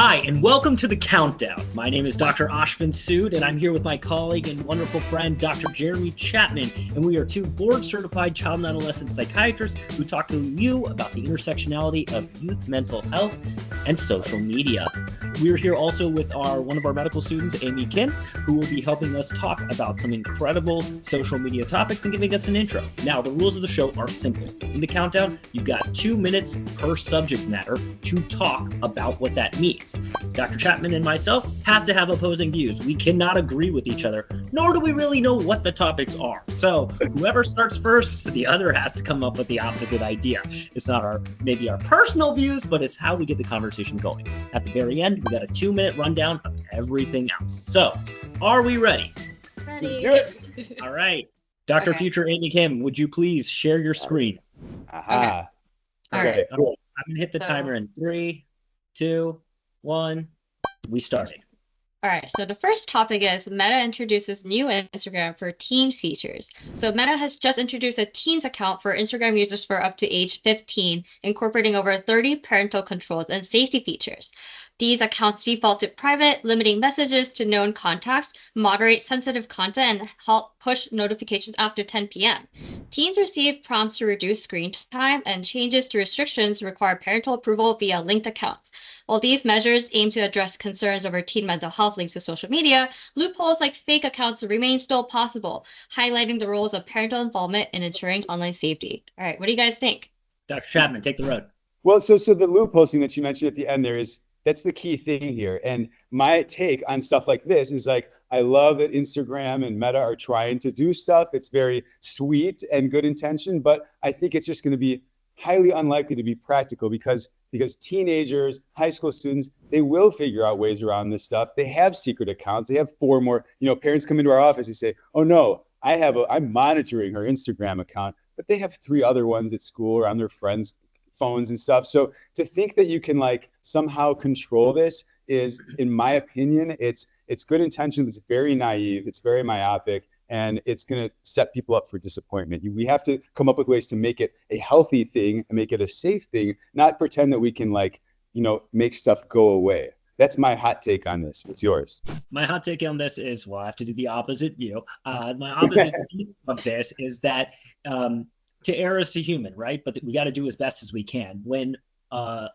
Hi, and welcome to The Countdown. My name is Dr. Ashvin Sood, and I'm here with my colleague and wonderful friend, Dr. Jeremy Chapman, and we are two board-certified child and adolescent psychiatrists who talk to you about the intersectionality of youth mental health and social media. We're here also with one of our medical students, Amy Kim, who will be helping us talk about some incredible social media topics and giving us an intro. Now, the rules of the show are simple. In The Countdown, you've got 2 minutes per subject matter to talk about what that means. Dr. Chapman and myself have to have opposing views. We cannot agree with each other, nor do we really know what the topics are. So whoever starts first, the other has to come up with the opposite idea. It's not maybe our personal views, but it's how we get the conversation going. At the very end, we got a 2-minute rundown of everything else. So, are we ready? Ready. Let's do it. All right. Dr. Future Amy Kim, would you please share your screen? Aha. Okay. All right. I'm going to hit the timer in 3, 2, 1. We started. All right, so the first topic is Meta introduces new Instagram for teen features. So Meta has just introduced a teens account for Instagram users for up to age 15, incorporating over 30 parental controls and safety features. These accounts default to private, limiting messages to known contacts, moderate sensitive content, and halt push notifications after 10 p.m. Teens receive prompts to reduce screen time, and changes to restrictions require parental approval via linked accounts. While these measures aim to address concerns over teen mental health links to social media, loopholes like fake accounts remain still possible, highlighting the roles of parental involvement in ensuring online safety. All right, what do you guys think? Dr. Chapman, take the road. Well, so the loophole thing that you mentioned at the end there that's the key thing here. And my take on stuff like this is like, I love that Instagram and Meta are trying to do stuff. It's very sweet and good intention, but I think it's just going to be highly unlikely to be practical because teenagers, high school students, they will figure out ways around this stuff. They have secret accounts. They have 4 more, parents come into our office and say, oh no, I'm monitoring her Instagram account, but they have 3 other ones at school or on their friends' phones and stuff. So to think that you can somehow control this is, in my opinion, it's good intention. It's very naive. It's very myopic. And it's going to set people up for disappointment. We have to come up with ways to make it a healthy thing and make it a safe thing, not pretend that we can make stuff go away. That's my hot take on this. What's yours? My hot take on this is, well, I have to do the opposite view. My opposite view of this is that to err is to human, right? But we got to do as best as we can. When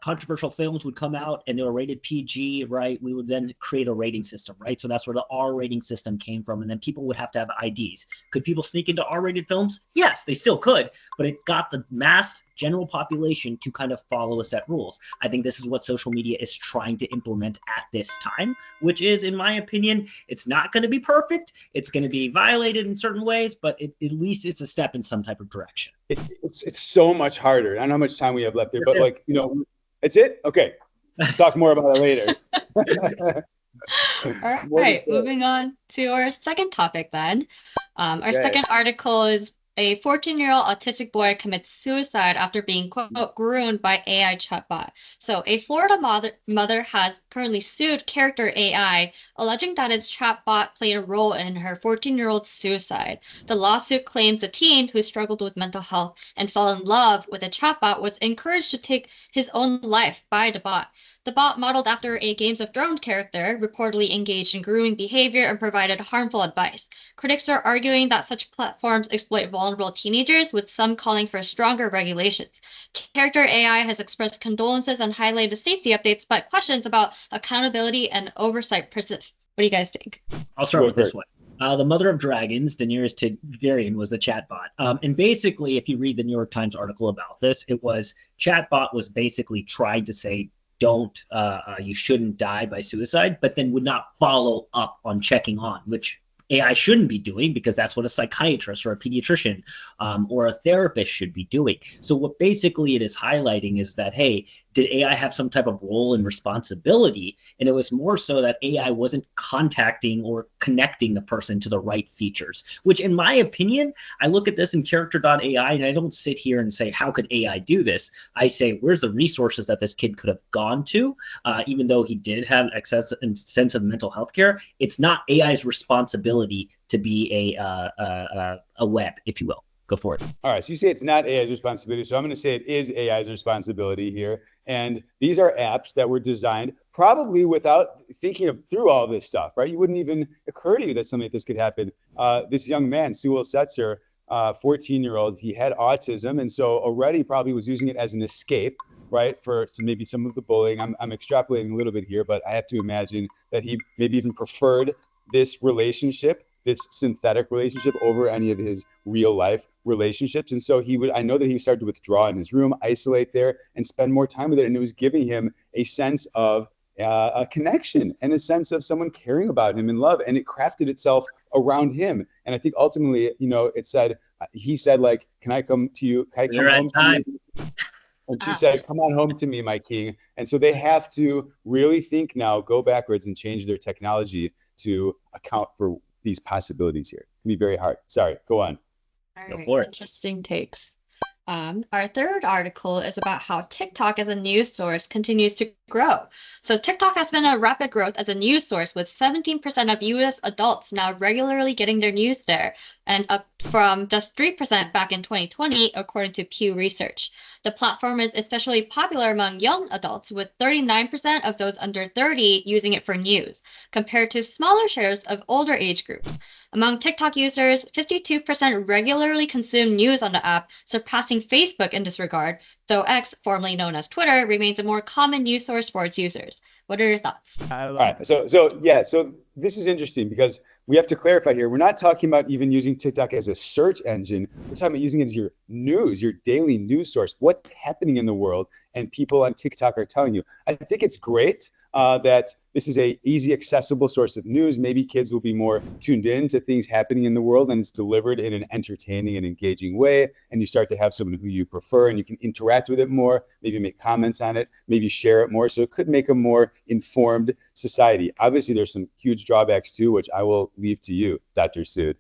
controversial films would come out and they were rated PG, right? We would then create a rating system, right? So that's where the R rating system came from. And then people would have to have IDs. Could people sneak into R-rated films? Yes, they still could, but it got the mass general population to kind of follow a set rules. I think this is what social media is trying to implement at this time, which is, in my opinion, it's not going to be perfect. It's going to be violated in certain ways, but at least it's a step in some type of direction. It's so much harder. I don't know how much time we have left there, but it's it? Okay. Talk more about it later. All right, moving on to our second topic then. Our second article is a 14-year-old autistic boy commits suicide after being, quote, groomed by AI chatbot. So a Florida mother has currently sued Character AI, alleging that its chatbot played a role in her 14-year-old's suicide. The lawsuit claims the teen, who struggled with mental health and fell in love with the chatbot, was encouraged to take his own life by the bot. The bot, modeled after a Games of Thrones character, reportedly engaged in grooming behavior and provided harmful advice. Critics are arguing that such platforms exploit vulnerable teenagers, with some calling for stronger regulations. Character AI has expressed condolences and highlighted safety updates, but questions about accountability and oversight persist. What do you guys think? I'll start with this one. The mother of dragons, Daenerys Targaryen, was the chatbot. And basically, if you read the New York Times article about this, it was chatbot was basically trying to say, you shouldn't die by suicide, but then would not follow up on checking on, which AI shouldn't be doing, because that's what a psychiatrist or a pediatrician or a therapist should be doing. So what basically it is highlighting is that, hey, did AI have some type of role and responsibility? And it was more so that AI wasn't contacting or connecting the person to the right features, which in my opinion, I look at this in character.ai and I don't sit here and say, how could AI do this? I say, where's the resources that this kid could have gone to? Even though he did have excess and sense of mental health care, it's not AI's responsibility to be a web, if you will. Go for it. All right. So you say it's not AI's responsibility. So I'm going to say it is AI's responsibility here. And these are apps that were designed probably without thinking through all this stuff, right? You wouldn't even occur to you that something like this could happen. This young man, Sewell Setzer, 14-year-old, he had autism, and so already probably was using it as an escape, right, for maybe some of the bullying. I'm extrapolating a little bit here, but I have to imagine that he maybe even preferred this relationship, this synthetic relationship, over any of his real life relationships. And so I know that he started to withdraw in his room, isolate there, and spend more time with it. And it was giving him a sense of a connection and a sense of someone caring about him and love. And it crafted itself around him. And I think ultimately, he said, like, can I come to you? Can I come home to you? And she said, come on home to me, my king. And so they have to really think now, go backwards and change their technology to account for these possibilities here. It can be very hard. Sorry, go on. All Go right, for it. interesting takes. Our third article is about how TikTok as a news source continues to grow. So TikTok has been a rapid growth as a news source, with 17% of US adults now regularly getting their news there, and up from just 3% back in 2020, according to Pew Research. The platform is especially popular among young adults, with 39% of those under 30 using it for news, compared to smaller shares of older age groups. Among TikTok users, 52% regularly consume news on the app, surpassing Facebook in this regard, though X, formerly known as Twitter, remains a more common news source for its users. What are your thoughts? All right. So this is interesting because we have to clarify here. We're not talking about even using TikTok as a search engine. We're talking about using it as your news, your daily news source, what's happening in the world, and people on TikTok are telling you. I think it's great that this is a easy, accessible source of news. Maybe kids will be more tuned in to things happening in the world, and it's delivered in an entertaining and engaging way. And you start to have someone who you prefer, and you can interact with it more, maybe make comments on it, maybe share it more. So it could make a more informed society. Obviously, there's some huge drawbacks too, which I will leave to you, Dr. Sood.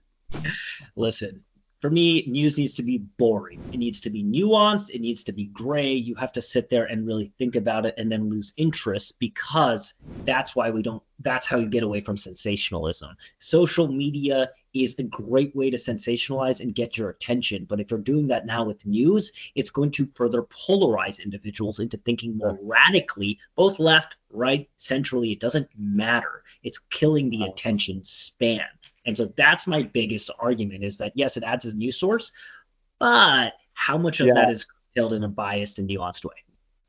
Listen, for me, news needs to be boring. It needs to be nuanced. It needs to be gray. You have to sit there and really think about it and then lose interest, because that's how you get away from sensationalism. Social media is a great way to sensationalize and get your attention. But if you're doing that now with news, it's going to further polarize individuals into thinking more radically, both left, right, centrally. It doesn't matter. It's killing the attention span. And so that's my biggest argument, is that, yes, it adds a news source, but how much of that is curtailed in a biased and nuanced way?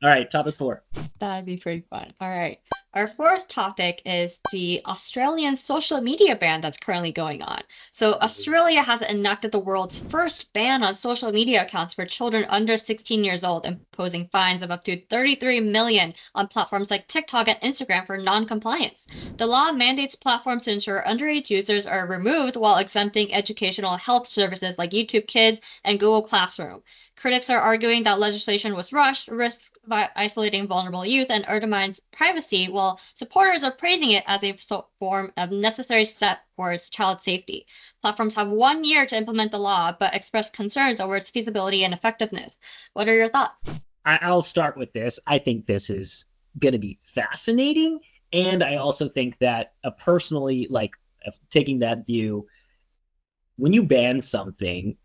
All right, topic 4. That'd be pretty fun. All right. Our fourth topic is the Australian social media ban that's currently going on. So Australia has enacted the world's first ban on social media accounts for children under 16 years old, imposing fines of up to 33 million on platforms like TikTok and Instagram for non-compliance. The law mandates platforms to ensure underage users are removed, while exempting educational health services like YouTube Kids and Google Classroom. Critics are arguing that legislation was rushed, risks isolating vulnerable youth, and undermines privacy, while supporters are praising it as a form of necessary step towards child safety. Platforms have 1 year to implement the law, but express concerns over its feasibility and effectiveness. What are your thoughts? I'll start with this. I think this is going to be fascinating. And I also think that personally, like, taking that view, when you ban something,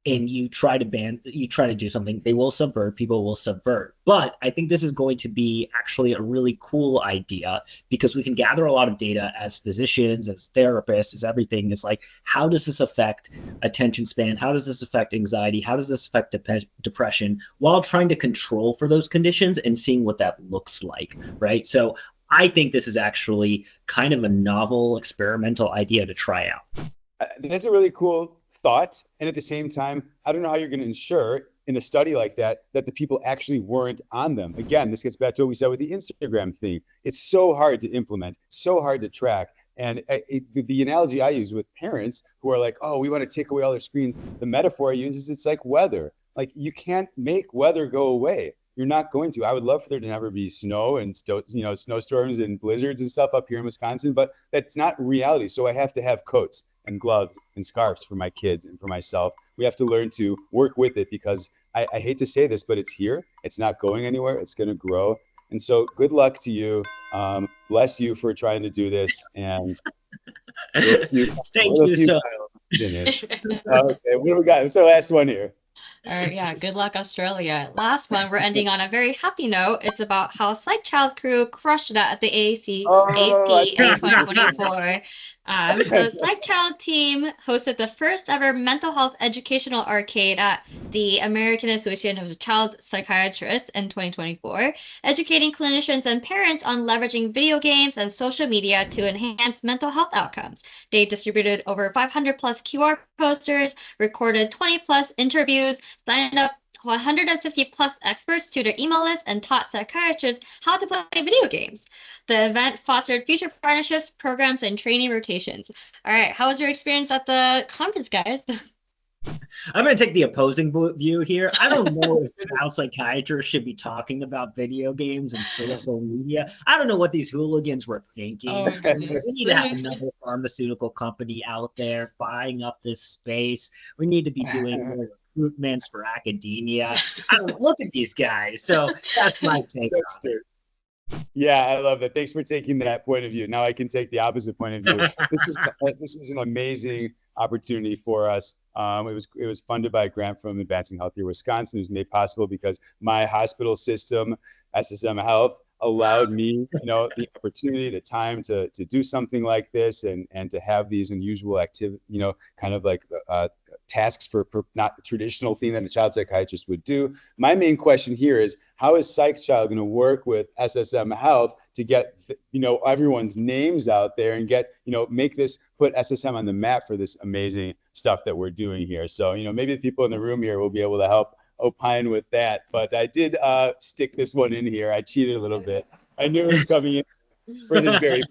and you try to do something, they will subvert, people will subvert. But I think this is going to be actually a really cool idea, because we can gather a lot of data as physicians, as therapists, as everything. It's like, how does this affect attention span? How does this affect anxiety? How does this affect depression, while trying to control for those conditions and seeing what that looks like, right? So I think this is actually kind of a novel experimental idea to try out. That's a really cool thought. And at the same time, I don't know how you're going to ensure in a study like that the people actually weren't on them. Again, this gets back to what we said with the Instagram thing. It's so hard to implement, so hard to track. And the analogy I use with parents who are like, oh, we want to take away all their screens, the metaphor I use is, it's like weather. Like, you can't make weather go away. You're not going to. I would love for there to never be snow and snowstorms and blizzards and stuff up here in Wisconsin, but that's not reality. So I have to have coats and gloves and scarves for my kids and for myself. We have to learn to work with it, because I hate to say this, but it's here. It's not going anywhere. It's going to grow. And so good luck to you. Bless you for trying to do this. And thank you so much. Okay, what do we got? It's our last one here. All right, yeah, good luck, Australia. Last one, we're ending on a very happy note. It's about how PsychChild crew crushed it at the Oh, AACAP in 2024. So PsychChild team hosted the first ever mental health educational arcade at the American Association of Child Psychiatrists in 2024, educating clinicians and parents on leveraging video games and social media to enhance mental health outcomes. They distributed over 500 plus QR posters, recorded 20 plus interviews, signed up 150 plus experts to their email list, and taught psychiatrists how to play video games. The event fostered future partnerships, programs, and training rotations. All right, how was your experience at the conference, guys? I'm going to take the opposing view here. I don't know if child psychiatrists should be talking about video games and social media. I don't know what these hooligans were thinking. Oh, goodness. We need to have another pharmaceutical company out there buying up this space. We need to be doing more recruitments for academia. I don't look at these guys. So that's my take. That's true. Yeah, I love that. Thanks for taking that point of view. Now I can take the opposite point of view. This was an amazing opportunity for us. It was funded by a grant from Advancing Healthier Wisconsin. It was made possible because my hospital system, SSM Health, allowed me, the opportunity, the time to do something like this and to have these unusual activity, kind of like tasks for not the traditional thing that a child psychiatrist would do. My main question here is, how is PsychChild going to work with SSM Health to get, everyone's names out there and get, put SSM on the map for this amazing stuff that we're doing here. So, maybe the people in the room here will be able to help opine with that. But I did stick this one in here. I cheated a little bit. I knew it was coming in for this very.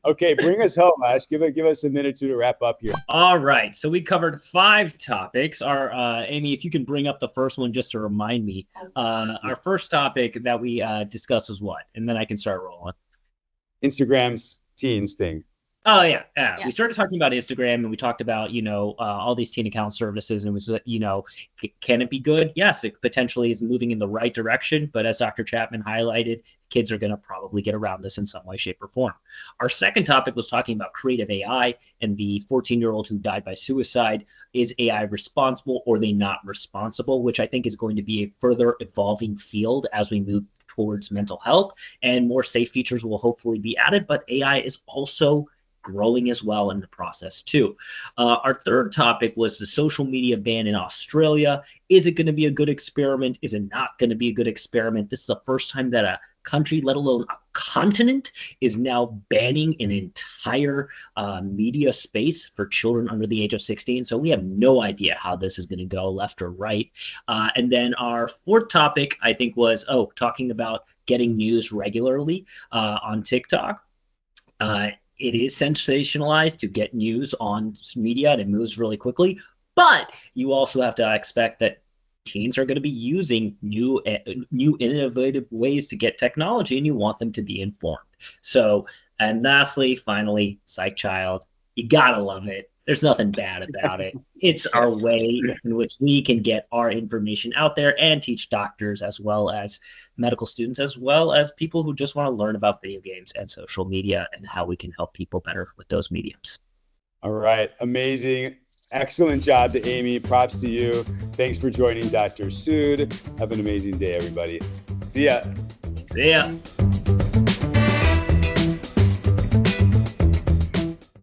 Okay, bring us home, Ash. Give us a minute to wrap up here. All right. So we covered 5 topics. Our Amy, if you can bring up the first one just to remind me. Our first topic that we discussed was what? And then I can start rolling. Instagram's teens thing. Oh, yeah. We started talking about Instagram and we talked about, all these teen account services and was, can it be good? Yes, it potentially is moving in the right direction. But as Dr. Chapman highlighted, kids are going to probably get around this in some way, shape, or form. Our second topic was talking about creative AI and the 14-year-old who died by suicide. Is AI responsible or are they not responsible? Which I think is going to be a further evolving field as we move towards mental health, and more safe features will hopefully be added. But AI is also growing as well in the process too. Our third topic was the social media ban in Australia. Is it going to be a good experiment? Is it not going to be a good experiment? This is the first time that a country, let alone a continent, is now banning an entire media space for children under the age of 16. So we have no idea how this is going to go, left or right. And then our fourth topic, I think, was talking about getting news regularly on TikTok. It is sensationalized to get news on media and it moves really quickly. But you also have to expect that teens are going to be using new innovative ways to get technology, and you want them to be informed. So, and lastly, finally, PsychChild, you gotta love it. There's nothing bad about it. It's our way in which we can get our information out there and teach doctors as well as medical students, as well as people who just want to learn about video games and social media and how we can help people better with those mediums. All right. Amazing. Excellent job to Amy. Props to you. Thanks for joining Dr. Sood. Have an amazing day, everybody. See ya. See ya.